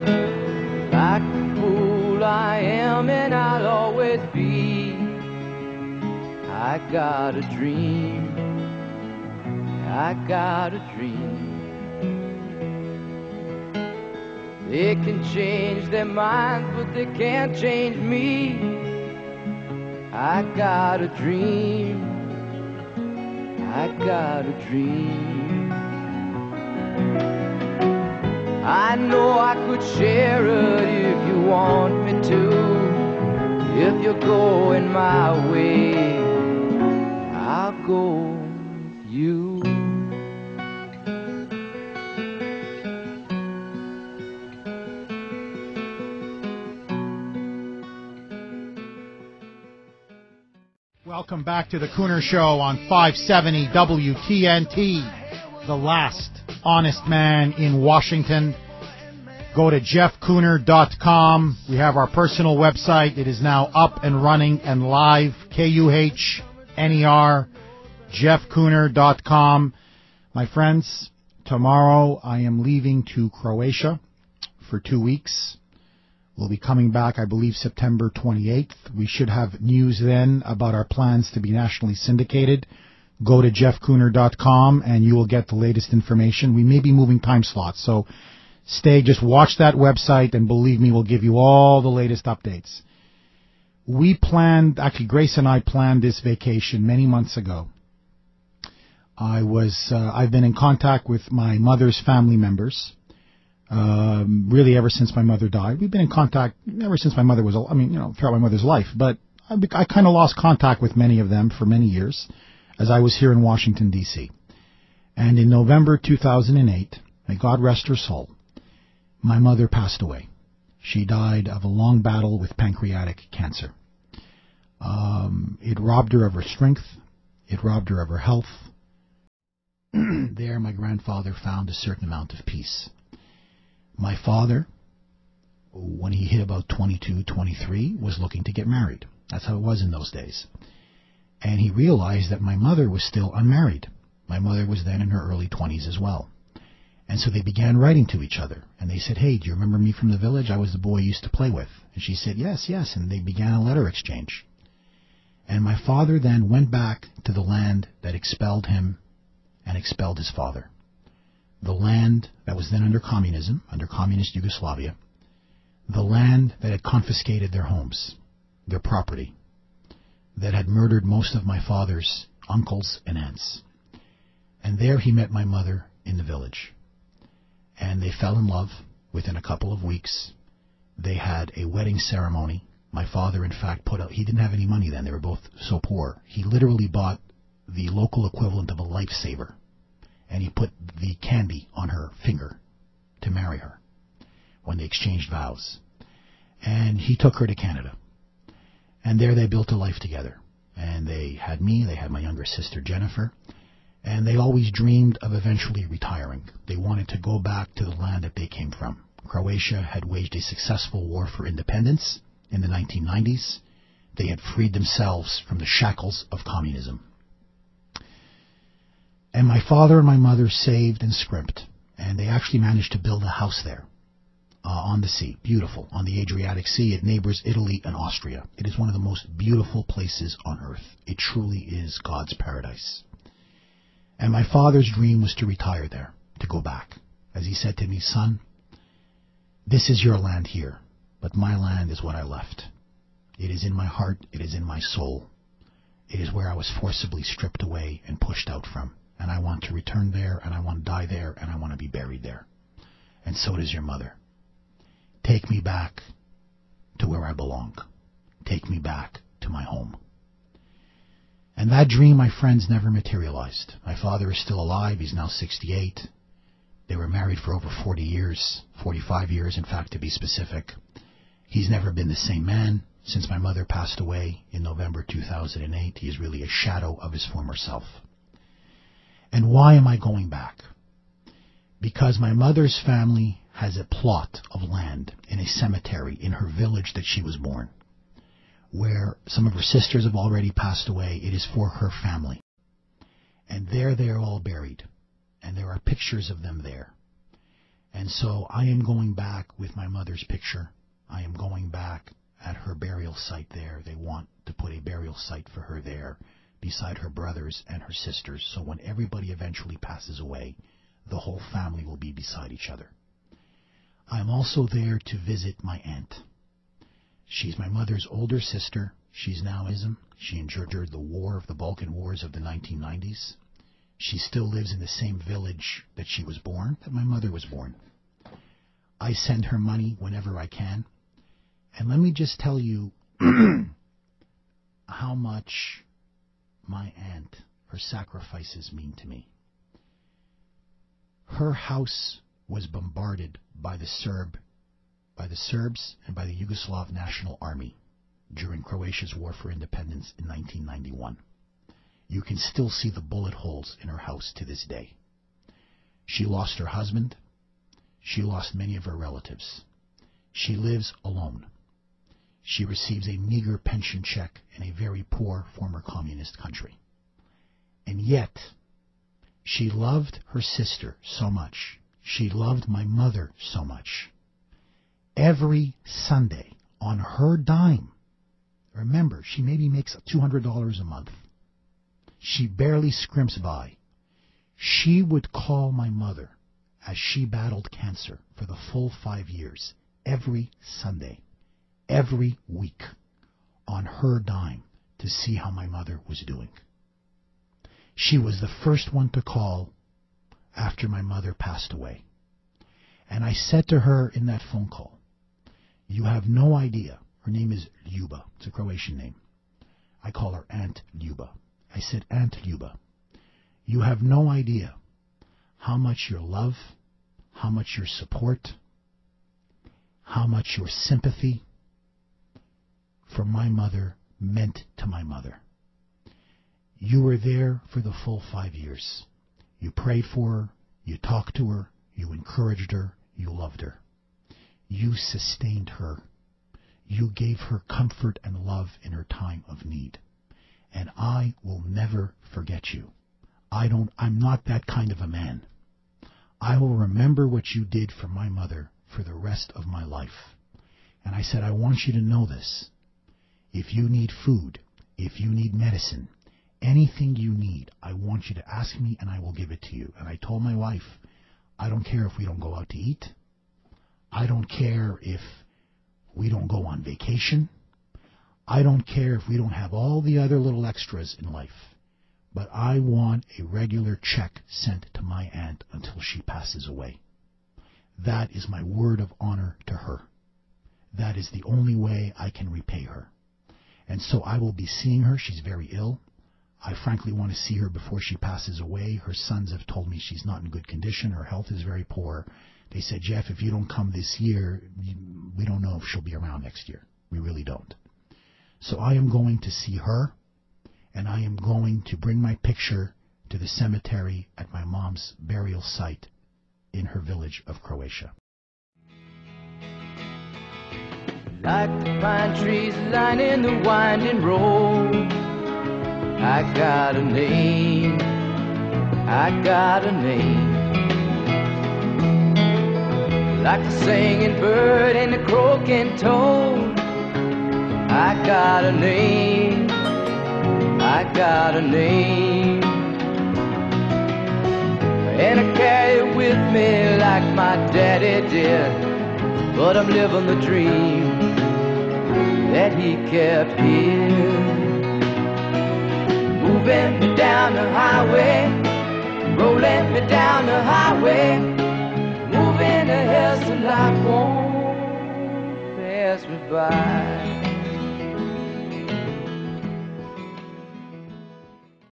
Like the fool I am and I'll always be. I got a dream. I got a dream. They can change their minds, but they can't change me. I got a dream. I got a dream. I know I could share it if you want me to. If you're going my way, I'll go with you. Welcome back to the Cooner Show on 570 WTNT, the last honest man in Washington. Go to jeffcooner.com. We have our personal website. It is now up and running and live. KUHNER, jeffcooner.com. My friends, tomorrow I am leaving to Croatia for 2 weeks. We'll be coming back, I believe, September 28th. We should have news then about our plans to be nationally syndicated. Go to jeffcooner.com and you will get the latest information. We may be moving time slots, so stay, just watch that website, and believe me, we'll give you all the latest updates. We planned, actually Grace and I planned this vacation many months ago. I've been in contact with my mother's family members. Really ever since my mother died. We've been in contact ever since my mother was, throughout my mother's life. But I kind of lost contact with many of them for many years as I was here in Washington, D.C. And in November 2008, may God rest her soul, my mother passed away. She died of a long battle with pancreatic cancer. It robbed her of her strength. It robbed her of her health. There, my grandfather found a certain amount of peace. My father, when he hit about 22, 23, was looking to get married. That's how it was in those days. And he realized that my mother was still unmarried. My mother was then in her early 20s as well. And so they began writing to each other. And they said, "Hey, do you remember me from the village? I was the boy you used to play with." And she said, "Yes, yes." And they began a letter exchange. And my father then went back to the land that expelled him and expelled his father. The land that was then under communism, under communist Yugoslavia, the land that had confiscated their homes, their property, that had murdered most of my father's uncles and aunts. And there he met my mother in the village. And they fell in love within a couple of weeks. They had a wedding ceremony. My father, in fact, he didn't have any money then. They were both so poor. He literally bought the local equivalent of a lifesaver. And he put the candy on her finger to marry her when they exchanged vows. And he took her to Canada. And there they built a life together. And they had me, they had my younger sister Jennifer, and they always dreamed of eventually retiring. They wanted to go back to the land that they came from. Croatia had waged a successful war for independence in the 1990s. They had freed themselves from the shackles of communism. And my father and my mother saved and scrimped, and they actually managed to build a house there on the sea, beautiful, on the Adriatic Sea. It neighbors Italy and Austria. It is one of the most beautiful places on earth. It truly is God's paradise. And my father's dream was to retire there, to go back. As he said to me, "Son, this is your land here, but my land is what I left. It is in my heart, it is in my soul. It is where I was forcibly stripped away and pushed out from. And I want to return there, and I want to die there, and I want to be buried there. And so does your mother. Take me back to where I belong. Take me back to my home." And that dream, my friends, never materialized. My father is still alive. He's now 68. They were married for over 40 years, 45 years, in fact, to be specific. He's never been the same man since my mother passed away in November 2008. He is really a shadow of his former self. And why am I going back? Because my mother's family has a plot of land in a cemetery in her village that she was born, where some of her sisters have already passed away. It is for her family. And there they are all buried. And there are pictures of them there. And so I am going back with my mother's picture. I am going back at her burial site there. They want to put a burial site for her there beside her brothers and her sisters. So when everybody eventually passes away, the whole family will be beside each other. I'm also there to visit my aunt. She's my mother's older sister. She's now ISM. She endured the Balkan Wars of the 1990s. She still lives in the same village that she was born, that my mother was born. I send her money whenever I can. And let me just tell you how much my aunt, her sacrifices mean to me. Her house was bombarded by the Serbs and by the Yugoslav National Army during Croatia's War for Independence in 1991. You can still see the bullet holes in her house to this day. She lost her husband. She lost many of her relatives. She lives alone. She receives a meager pension check in a very poor former communist country. And yet, she loved her sister so much. She loved my mother so much. Every Sunday, on her dime, remember, she maybe makes $200 a month. She barely scrimps by. She would call my mother as she battled cancer for the full 5 years, every Sunday, every week, on her dime to see how my mother was doing. She was the first one to call after my mother passed away. And I said to her in that phone call, you have no idea. Her name is Ljuba. It's a Croatian name. I call her Aunt Ljuba. I said, Aunt Ljuba, you have no idea how much your love, how much your support, how much your sympathy for my mother meant to my mother. You were there for the full 5 years. You prayed for her, you talked to her, you encouraged her, you loved her. You sustained her. You gave her comfort and love in her time of need. And I will never forget you. I'm not that kind of a man. I will remember what you did for my mother for the rest of my life. And I said, I want you to know this. If you need food, if you need medicine, anything you need, I want you to ask me and I will give it to you. And I told my wife, I don't care if we don't go out to eat. I don't care if we don't go on vacation. I don't care if we don't have all the other little extras in life. But I want a regular check sent to my aunt until she passes away. That is my word of honor to her. That is the only way I can repay her. And so I will be seeing her. She's very ill. I frankly want to see her before she passes away. Her sons have told me she's not in good condition. Her health is very poor. They said, Jeff, if you don't come this year, we don't know if she'll be around next year. We really don't. So I am going to see her, and I am going to bring my picture to the cemetery at my mom's burial site in her village of Croatia. Like the pine trees lining the winding road, I got a name, I got a name. Like the singing bird and the croaking toad, I got a name, I got a name. And I carry it with me like my daddy did, but I'm living the dream that he kept here. Moving me down the highway, rolling me down the highway, moving ahead so life won't pass me by.